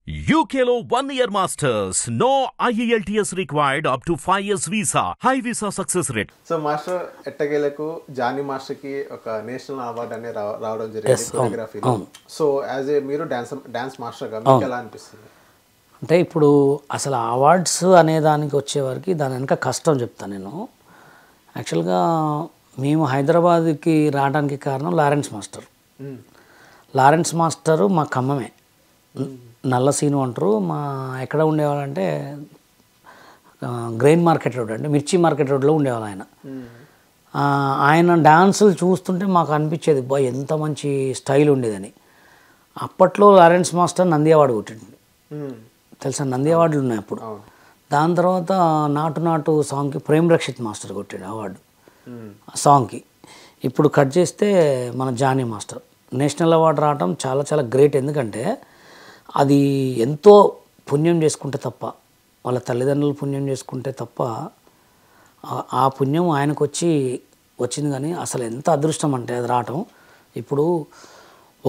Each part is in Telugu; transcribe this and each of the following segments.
UKలో 1 year masters. No IELTS required up to 5 years visa. High visa success rate. So master ఎట్టకేలకు జానీ మాస్టర్కి ఒక నేషనల్ అవార్డు అనేది రావడం జరిగింది కొరియోగ్రఫీలో. సో యాజ్ ఏ మీరు డాన్స్ మాస్టర్గా మీకు ఎలా అనిపిస్తుంది? అంటే ఇప్పుడు అసలు అవార్డ్స్ అనే దానికి వచ్చేవరకు దాని వెనక కష్టం చెప్తాను నేను. యాక్చువల్గా మేము హైదరాబాద్కి రావడానికి కారణం లారెన్స్ మాస్టరు మా ఖమ్మమే, నల్ల సీను అంటారు. మా ఎక్కడ ఉండేవాళ్ళంటే గ్రెయిన్ మార్కెట్ రోడ్ అంటే మిర్చి మార్కెట్ రోడ్లో ఉండేవాళ్ళు ఆయన. ఆయన డాన్సులు చూస్తుంటే మాకు అనిపించేది బా ఎంత మంచి స్టైల్ ఉండేదని. అప్పట్లో లారెన్స్ మాస్టర్ నంది అవార్డు కొట్టిండు, తెలుసా? నంది అవార్డులు ఉన్నాయి అప్పుడు. దాని తర్వాత నాటు సాంగ్కి ప్రేమ్ రక్షిత్ మాస్టర్ కొట్టాడు అవార్డు ఆ సాంగ్కి. ఇప్పుడు కట్ చేస్తే మన జానీ మాస్టర్ నేషనల్ అవార్డు రావడం చాలా చాలా గ్రేట్. ఎందుకంటే అది ఎంతో పుణ్యం చేసుకుంటే తప్ప, వాళ్ళ తల్లిదండ్రులు పుణ్యం చేసుకుంటే తప్ప ఆ పుణ్యం ఆయనకు వచ్చింది. కానీ అసలు ఎంత అదృష్టం అంటే అది రావటం. ఇప్పుడు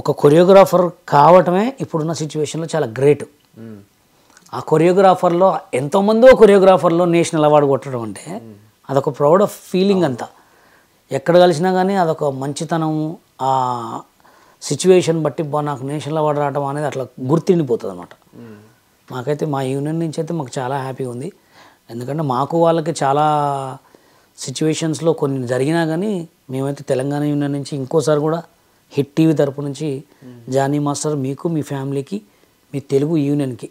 ఒక కొరియోగ్రాఫర్ కావటమే ఇప్పుడున్న సిచ్యువేషన్లో చాలా గ్రేట్. ఆ కొరియోగ్రాఫర్లో ఎంతోమందో కొరియోగ్రాఫర్లో నేషనల్ అవార్డు కొట్టడం అంటే అదొక ప్రౌడ్ ఆఫ్ ఫీలింగ్. అంతా ఎక్కడ కలిసినా కానీ అదొక మంచితనము. ఆ సిచ్యువేషన్ బట్టి నాకు నేషనల్ అవార్డు రావడం అనేది అట్లా గుర్తుండిపోతుంది అన్నమాట. మాకైతే మా యూనియన్ నుంచి అయితే మాకు చాలా హ్యాపీగా ఉంది. ఎందుకంటే మాకు వాళ్ళకి చాలా సిచ్యువేషన్స్లో కొన్ని జరిగినా కానీ మేమైతే తెలంగాణ యూనియన్ నుంచి ఇంకోసారి కూడా హిట్ టీవీ తరపు నుంచి జానీ మాస్టర్ మీకు, మీ ఫ్యామిలీకి, మీ తెలుగు యూనియన్కి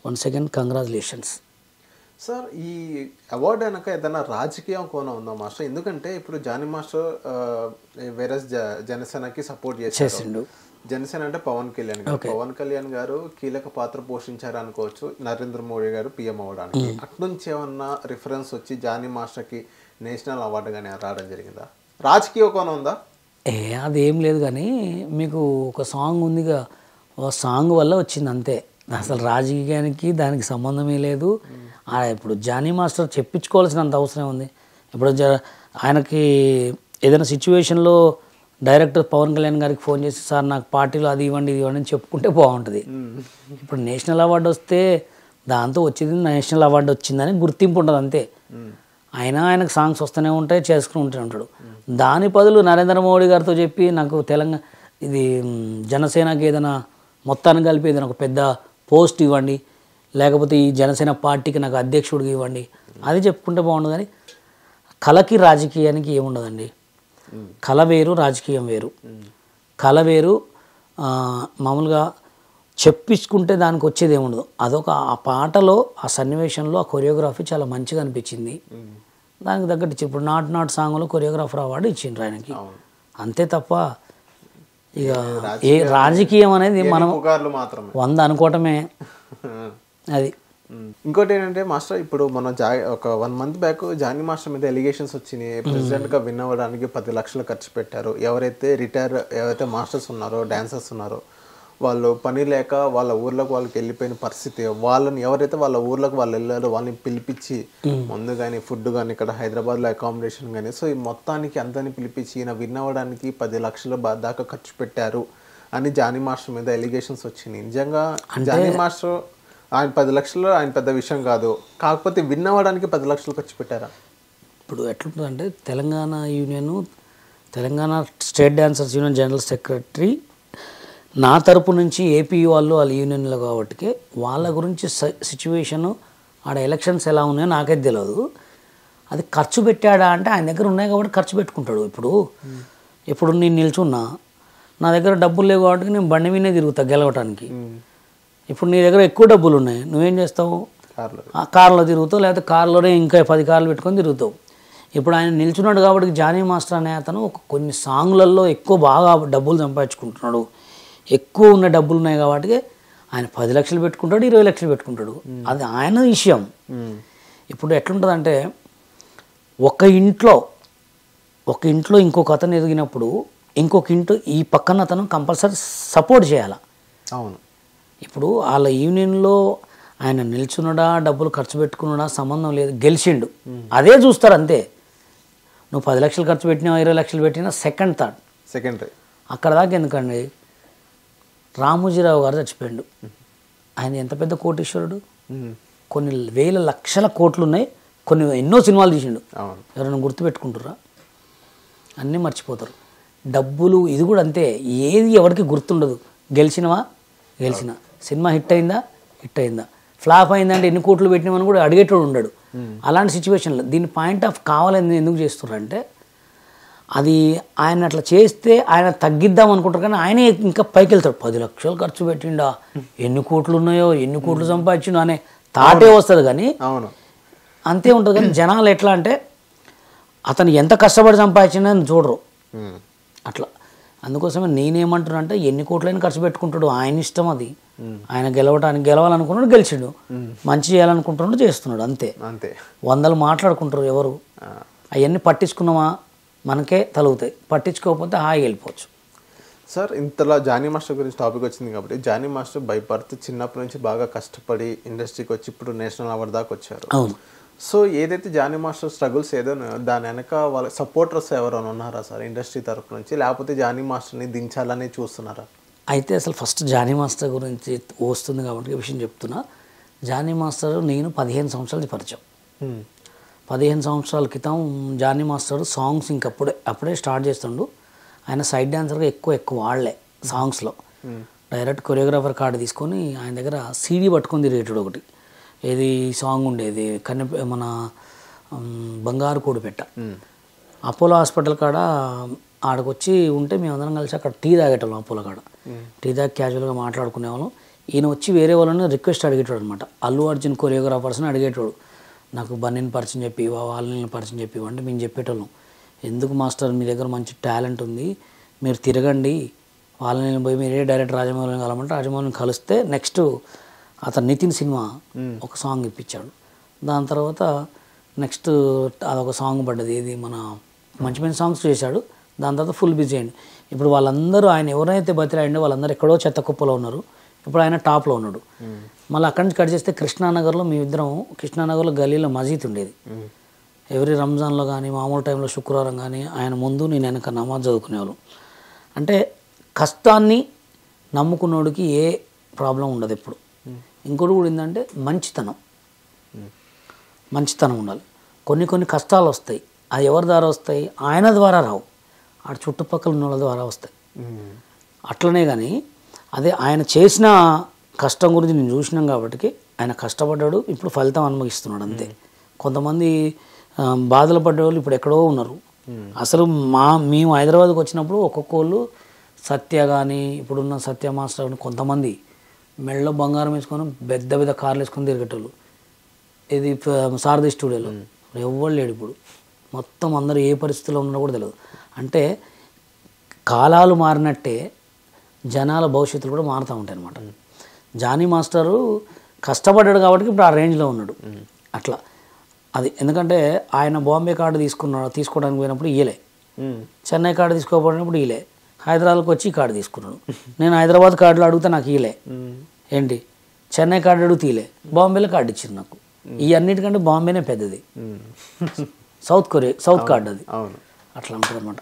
వన్స్ అగైన్ కంగ్రాచులేషన్స్. సార్, ఈ అవార్డు వెనక ఏదైనా రాజకీయం కోణం ఉందా మాస్టర్? ఎందుకంటే ఇప్పుడు జానీ మాస్టర్ వేరే జనసేనకి సపోర్ట్ చేసిండు. జనసేన అంటే పవన్ కళ్యాణ్ గారు కీలక పాత్ర పోషించారు అనుకోవచ్చు నరేంద్ర మోడీ గారు పిఎం అవ్వడానికి. అట్నుంచి ఏమన్నా రిఫరెన్స్ వచ్చి జానీ మాస్టర్కి నేషనల్ అవార్డు కానీ రావడం జరిగిందా? రాజకీయ కోణం ఉందా? అదేం లేదు, కానీ మీకు ఒక సాంగ్ ఉందిగా, ఒక సాంగ్ వల్ల వచ్చింది అంతే. అసలు రాజకీయానికి దానికి సంబంధమే లేదు. ఇప్పుడు జానీ మాస్టర్ చెప్పించుకోవాల్సినంత అవసరం ఉంది. ఇప్పుడు ఆయనకి ఏదైనా సిచ్యువేషన్లో డైరెక్టర్ పవన్ కళ్యాణ్ గారికి ఫోన్ చేసి సార్ నాకు పార్టీలో అది ఇవ్వండి ఇది ఇవ్వండి అని చెప్పుకుంటే బాగుంటుంది. ఇప్పుడు నేషనల్ అవార్డు వస్తే దాంతో వచ్చింది నేషనల్ అవార్డు వచ్చిందని గుర్తింపు ఉంటుంది అంతే. ఆయనకు సాంగ్స్ వస్తూనే ఉంటాయి, చేసుకుని ఉంటాడు. దాని బదులు నరేంద్ర మోడీ గారితో చెప్పి నాకు తెలంగాణ ఇది జనసేనకి ఏదైనా మొత్తాన్ని కలిపి ఏదైనా ఒక పెద్ద పోస్ట్ ఇవ్వండి, లేకపోతే ఈ జనసేన పార్టీకి నాకు అధ్యక్షుడికి ఇవ్వండి, అది చెప్పుకుంటే బాగుండు. కానీ కళకి రాజకీయానికి ఏముండదండి. కళ వేరు, రాజకీయం వేరు. కళ వేరు. మామూలుగా చెప్పించుకుంటే దానికి వచ్చేది ఏముండదు. అదొక ఆ పాటలో ఆ సన్నివేశంలో ఆ కొరియోగ్రఫీ చాలా మంచిగా అనిపించింది. దానికి తగ్గట్టు ఇప్పుడు నాటు సాంగ్లో కొరియోగ్రాఫర్ అవార్డు ఇచ్చిండ్రు ఆయనకి, అంతే తప్ప ఇక ఏ రాజకీయం అనేది మనం 100 అనుకోవటమే అది. ఇంకోటి ఏంటంటే మాస్టర్, ఇప్పుడు మనం ఒక 1 month బ్యాక్ జానీ మాస్టర్ మీద ఎలిగేషన్స్ వచ్చినాయి. ప్రెసిడెంట్గా విన్ అవ్వడానికి 10 లక్షలు ఖర్చు పెట్టారు. ఎవరైతే మాస్టర్స్ ఉన్నారో, డాన్సర్స్ ఉన్నారో, వాళ్ళు పని లేక వాళ్ళ ఊర్లోకి వాళ్ళకి వెళ్ళిపోయిన పరిస్థితి. వాళ్ళని ఎవరైతే వాళ్ళ ఊర్లోకి వాళ్ళు వెళ్ళారో వాళ్ళని పిలిపించి ముందు కానీ ఫుడ్ కానీ ఇక్కడ హైదరాబాద్లో అకామిడేషన్ కానీ, సో ఈ మొత్తానికి అందరినీ పిలిపించి ఈయన విన్ అవ్వడానికి 10 లక్షల దాకా ఖర్చు పెట్టారు అని జానీ మాస్టర్ మీద ఎలిగేషన్స్ వచ్చినాయి. నిజంగా జానీ మాస్టర్ ఆయన 10 లక్షలు ఆయన పెద్ద విషయం కాదు, కాకపోతే విన్ అవ్వడానికి 10 లక్షలు ఖర్చు పెట్టారా? ఇప్పుడు ఎట్లుంటుందంటే Telangana state dancers union general secretary నా తరపు నుంచి ఏపీ వాళ్ళ యూనియన్లో కాబట్టి వాళ్ళ గురించి సిచ్యువేషను ఆడ ఎలక్షన్స్ ఎలా ఉన్నాయో నాకైతే తెలియదు. అది ఖర్చు పెట్టాడా అంటే ఆయన దగ్గర ఉన్నాయి కాబట్టి ఖర్చు పెట్టుకుంటాడు. ఇప్పుడు నేను నిల్చున్నా, నా దగ్గర డబ్బులు లేవు కాబట్టి నేను బండి మీదే తిరుగుతా గెలవటానికి. ఇప్పుడు నీ దగ్గర ఎక్కువ డబ్బులు ఉన్నాయి, నువ్వేం చేస్తావు? కార్లో తిరుగుతావు, లేకపోతే కార్లోనే ఇంకా 10 కార్లు పెట్టుకొని తిరుగుతావు. ఇప్పుడు ఆయన నిల్చున్నాడు కాబట్టి జానీ మాస్టర్ అనే అతను కొన్ని సాంగ్లలో బాగా డబ్బులు సంపాదించుకుంటున్నాడు. ఎక్కువ ఉన్న డబ్బులు ఉన్నాయి కాబట్టి ఆయన 10 లక్షలు పెట్టుకుంటాడు, 20 లక్షలు పెట్టుకుంటాడు. అది ఆయన విషయం. ఇప్పుడు ఎట్లుంటుందంటే ఒక ఇంట్లో ఇంకొక అతను ఎదిగినప్పుడు ఇంకొక ఇంట్లో ఈ పక్కన అతను కంపల్సరీ సపోర్ట్ చేయాలి. అవును. ఇప్పుడు వాళ్ళ యూనియన్లో ఆయన నిల్చున్నాడా, డబ్బులు ఖర్చు పెట్టుకున్నాడా సంబంధం లేదు, గెలిచిండు అదే చూస్తారు అంతే. నువ్వు 10 లక్షలు ఖర్చు పెట్టినా 20 లక్షలు పెట్టినా సెకండరీ. అక్కడ దాకా ఎందుకండి? రామోజీరావు గారు చచ్చిపోయాడు, ఆయన ఎంత పెద్ద కోటీశ్వరుడు, కొన్ని వేల లక్షల కోట్లు ఉన్నాయి, కొన్ని ఎన్నో సినిమాలు తీసిండు. ఎవరైనా గుర్తుపెట్టుకుంటారా? అన్నీ మర్చిపోతారు. డబ్బులు ఇది కూడా అంతే, ఏది ఎవరికి గుర్తుండదు. గెలిచినవా, గెలిచిన సినిమా హిట్ అయిందా, ఫ్లాప్ అయిందంటే ఎన్ని కోట్లు పెట్టినామని కూడా అడిగేటోడు ఉండడు. అలాంటి సిచ్యువేషన్లో దీన్ని పాయింట్ ఆఫ్ కావాలని ఎందుకు చేస్తున్నారంటే, అది ఆయన అట్లా చేస్తే ఆయన తగ్గిద్దాం అనుకుంటారు, కానీ ఆయనే ఇంకా పైకి వెళ్తాడు. 10 లక్షలు ఖర్చు పెట్టిండా, ఎన్ని కోట్లు ఉన్నాయో, ఎన్ని కోట్లు సంపాదించిండో అనే తాటే వస్తుంది. కానీ అంతే ఉంటుంది. కానీ జనాలు ఎట్లా అంటే అతను ఎంత కష్టపడి సంపాదించిందని చూడరు అట్లా. అందుకోసమే నేనేమంటున్నా అంటే, ఎన్ని కోట్లైనా ఖర్చు పెట్టుకుంటాడు, ఆయన ఇష్టం అది. ఆయన గెలవాలనుకున్నాడు, గెలిచిండు. మంచి చేయాలనుకుంటున్నాడు, చేస్తున్నాడు. అంతే. 100 మాట్లాడుకుంటారు ఎవరు. అవన్నీ పట్టించుకున్నామా మనకే తలుగుతాయి, పట్టించుకోకపోతే హాయిగా వెళ్ళిపోవచ్చు. సార్, ఇంతలా జానీ మాస్టర్ గురించి టాపిక్ వచ్చింది కాబట్టి, జానీ మాస్టర్ బై బర్త్ చిన్నప్పటి నుంచి బాగా కష్టపడి ఇండస్ట్రీకి వచ్చి ఇప్పుడు నేషనల్ అవార్డు దాకా వచ్చారు. అవును. సో ఏదైతే జానీ మాస్టర్ స్ట్రగుల్స్ ఏదో దాని వెనక వాళ్ళ సపోర్టర్స్ ఎవరైనా ఉన్నారా సార్ ఇండస్ట్రీ తరఫు నుంచి, లేకపోతే జానీ మాస్టర్ని దించాలని చూస్తున్నారా? అయితే అసలు ఫస్ట్ జానీ మాస్టర్ గురించి వస్తుంది కాబట్టి విషయం చెప్తున్నా. జానీ మాస్టర్ నేను 15 సంవత్సరాలది పరిచయం. 15 సంవత్సరాల క్రితం జానీ మాస్టర్ సాంగ్స్ అప్పుడే స్టార్ట్ చేస్తుండు. ఆయన సైడ్ డాన్సర్గా ఎక్కువ వాడలే సాంగ్స్లో. డైరెక్ట్ కొరియోగ్రాఫర్ కార్డు తీసుకొని ఆయన దగ్గర సీడీ పట్టుకొని తిరిగేటాడు. ఒకటి ఏది సాంగ్ ఉండేది, మన బంగారు కూడిపెట్ట, అపోలో హాస్పిటల్ కాడ ఆడకొచ్చి ఉంటే మేమందరం కలిసి అక్కడ టీ తాగేటోళ్ళం. అపోలో కాడ టీ తాగి క్యాజువల్గా మాట్లాడుకునేవాళ్ళం. ఈయన వచ్చి వేరే వాళ్ళని రిక్వెస్ట్ అడిగేటోడు అనమాట. అల్లు అర్జున్ కొరియోగ్రాఫర్స్ని అడిగేటోడు, నాకు బన్నీని పరిచయం చెప్పివా, వాళ్ళని పరిచయం చెప్పివా అంటే మేము చెప్పేటోళ్ళం, ఎందుకు మాస్టర్ మీ దగ్గర మంచి టాలెంట్ ఉంది, మీరు తిరగండి, వాళ్ళని పోయి మీరే డైరెక్ట్ రాజమౌళిని కలమంటే రాజమౌళిని కలిస్తే నెక్స్ట్ అతను నితిన్ సినిమా ఒక సాంగ్ ఇప్పించాడు. దాని తర్వాత నెక్స్ట్ అదొక సాంగ్ పడ్డది, ఇది మన మంచి మంచి సాంగ్స్ చేశాడు. దాని తర్వాత ఫుల్ బిజీ అయ్యండి. ఇప్పుడు వాళ్ళందరూ ఆయన ఎవరైతే బతిరాయండో వాళ్ళందరూ ఎక్కడో చెత్త కుప్పలో ఉన్నారు. ఇప్పుడు ఆయన టాప్లో ఉన్నాడు. మళ్ళీ అక్కడి నుంచి కట్ చేస్తే కృష్ణానగర్లో మేమిద్దరం, కృష్ణానగర్లో గల్లీలో మసీద్ ఉండేది. ఎవ్రీ రంజాన్లో కానీ మామూలు టైంలో శుక్రవారం కానీ ఆయన ముందు నేను వెనక నమాజ్ చదువుకునేవాళ్ళు. అంటే కష్టాన్ని నమ్ముకున్నోడికి ఏ ప్రాబ్లం ఉండదు ఎప్పుడు. ఇంకోటి కూడా ఏంటంటే మంచితనం ఉండాలి. కొన్ని కష్టాలు వస్తాయి, అది ఎవరి ద్వారా వస్తాయి, ఆయన ద్వారా రావు, ఆ చుట్టుపక్కల ఉన్న వాళ్ళ ద్వారా వస్తాయి. అట్లనే కానీ అదే ఆయన చేసిన కష్టం గురించి నేను చూసినాం కాబట్టి ఆయన కష్టపడ్డాడు, ఇప్పుడు ఫలితం అనుభవిస్తున్నాడు అంతే. కొంతమంది బాధలు పడ్డేవాళ్ళు ఇప్పుడు ఎక్కడో ఉన్నారు. అసలు మేము హైదరాబాద్కి వచ్చినప్పుడు ఒక్కొక్కళ్ళు సత్య కానీ ఇప్పుడున్న సత్య మాస్టర్ కానీ కొంతమంది మెళ్ళలో బంగారం వేసుకొని పెద్ద కార్లు వేసుకొని తిరిగేటోళ్ళు. ఇది సారథి స్టూడియోలో ఎవ్వరు లేడు ఇప్పుడు. మొత్తం అందరూ ఏ పరిస్థితిలో ఉన్నా కూడా తెలియదు. అంటే కాలాలు మారినట్టే జనాల భవిష్యత్తులు కూడా మారుతూ ఉంటాయి అన్నమాట. జానీ మాస్టరు కష్టపడ్డాడు కాబట్టి ఇప్పుడు ఆ రేంజ్లో ఉన్నాడు. అట్లా అది ఎందుకంటే ఆయన బాంబే కార్డు తీసుకోవడానికి పోయినప్పుడు ఇయలే, చెన్నై కార్డు తీసుకోకపోయినప్పుడు ఇయలే, హైదరాబాద్కి వచ్చి ఈ కార్డు తీసుకున్నాడు. నేను హైదరాబాద్ కార్డులో అడిగితే నాకు ఇయలే, ఏంటి చెన్నై కార్డు అడుగుతూ ఇయలే, బాంబేలో కార్డు ఇచ్చింది నాకు. ఈ అన్నిటికంటే బాంబేనే పెద్దది, సౌత్ కార్డు అది. అట్లా ఉంటుంది అన్నమాట.